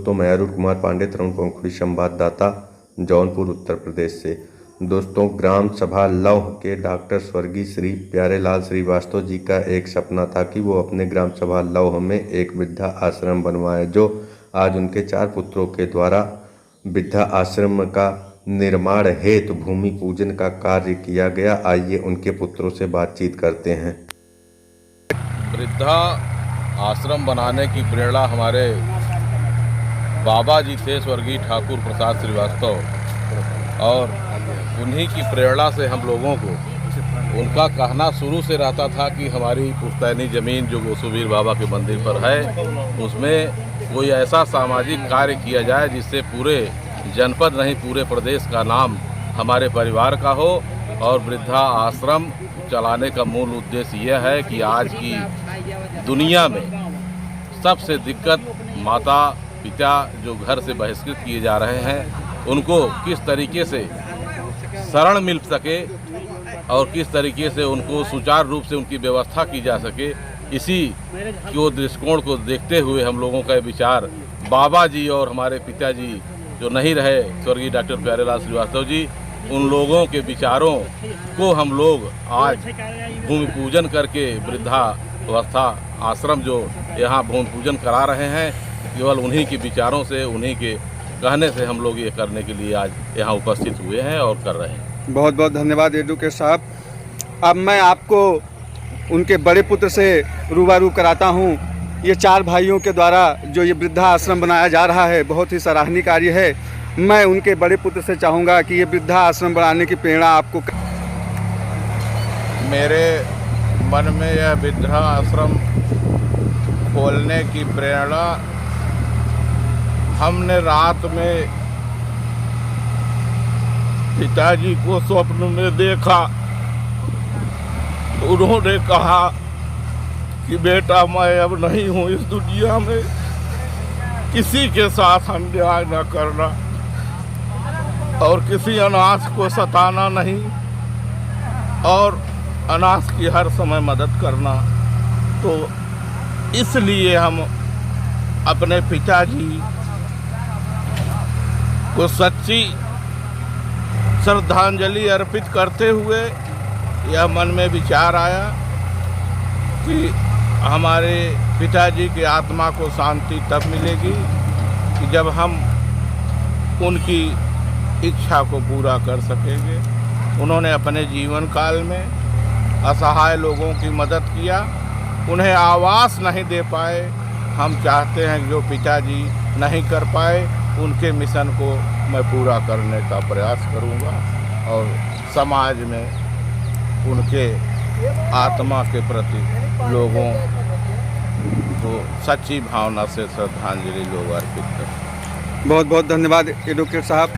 दोस्तों, मैं अरुण कुमार पांडे, तरुण पंखुड़ी संवाददाता, जौनपुर, उत्तर प्रदेश से। दोस्तों, ग्राम सभा लौह के डॉक्टर स्वर्गीय श्री प्यारेलाल श्रीवास्तव जी का एक सपना था कि वो अपने ग्राम सभा लौह में एक वृद्धा आश्रम बनवाए, जो आज उनके 4 पुत्रों के द्वारा वृद्धा आश्रम का निर्माण हेतु भूमि पूजन का कार्य किया गया। आइए उनके पुत्रों से बातचीत करते हैं। वृद्धा आश्रम बनाने की प्रेरणा हमारे बाबा जी थे, स्वर्गीय ठाकुर प्रसाद श्रीवास्तव, और उन्हीं की प्रेरणा से हम लोगों को उनका कहना शुरू से रहता था कि हमारी पुश्तैनी ज़मीन जो गोसूवीर बाबा के मंदिर पर है, उसमें कोई ऐसा सामाजिक कार्य किया जाए जिससे पूरे जनपद नहीं पूरे प्रदेश का नाम हमारे परिवार का हो। और वृद्धा आश्रम चलाने का मूल उद्देश्य यह है कि आज की दुनिया में सबसे दिक्कत माता पिता जो घर से बहिष्कृत किए जा रहे हैं, उनको किस तरीके से शरण मिल सके और किस तरीके से उनको सुचारू रूप से उनकी व्यवस्था की जा सके, इसी को दृष्टिकोण को देखते हुए हम लोगों का विचार बाबा जी और हमारे पिताजी जो नहीं रहे, स्वर्गीय डॉक्टर प्यारेलाल श्रीवास्तव जी, उन लोगों के विचारों को हम लोग आज भूमि पूजन करके वृद्धावस्था आश्रम जो यहाँ भूमि पूजन करा रहे हैं, केवल उन्हीं के विचारों से, उन्हीं के कहने से हम लोग ये करने के लिए आज यहाँ उपस्थित हुए हैं और कर रहे हैं। बहुत बहुत धन्यवाद एडवोकेट साहब। अब मैं आपको उनके बड़े पुत्र से रूबरू कराता हूँ। ये 4 भाइयों के द्वारा जो ये वृद्धा आश्रम बनाया जा रहा है, बहुत ही सराहनीय कार्य है। मैं उनके बड़े पुत्र से चाहूँगा कि ये वृद्धा आश्रम बनाने की प्रेरणा आपको। मेरे मन में यह वृद्धा आश्रम खोलने की प्रेरणा, हमने रात में पिताजी को स्वप्न में देखा। उन्होंने कहा कि बेटा, मैं अब नहीं हूँ इस दुनिया में, किसी के साथ अन्याय न करना और किसी अनाथ को सताना नहीं, और अनाथ की हर समय मदद करना। तो इसलिए हम अपने पिताजी को सच्ची श्रद्धांजलि अर्पित करते हुए यह मन में विचार आया कि हमारे पिताजी की आत्मा को शांति तब मिलेगी कि जब हम उनकी इच्छा को पूरा कर सकेंगे। उन्होंने अपने जीवन काल में असहाय लोगों की मदद किया, उन्हें आवास नहीं दे पाए। हम चाहते हैं कि जो पिताजी नहीं कर पाए, उनके मिशन को मैं पूरा करने का प्रयास करूंगा और समाज में उनके आत्मा के प्रति लोगों को सच्ची भावना से श्रद्धांजलि लोग अर्पित करें। बहुत बहुत धन्यवाद एडवोकेट साहब।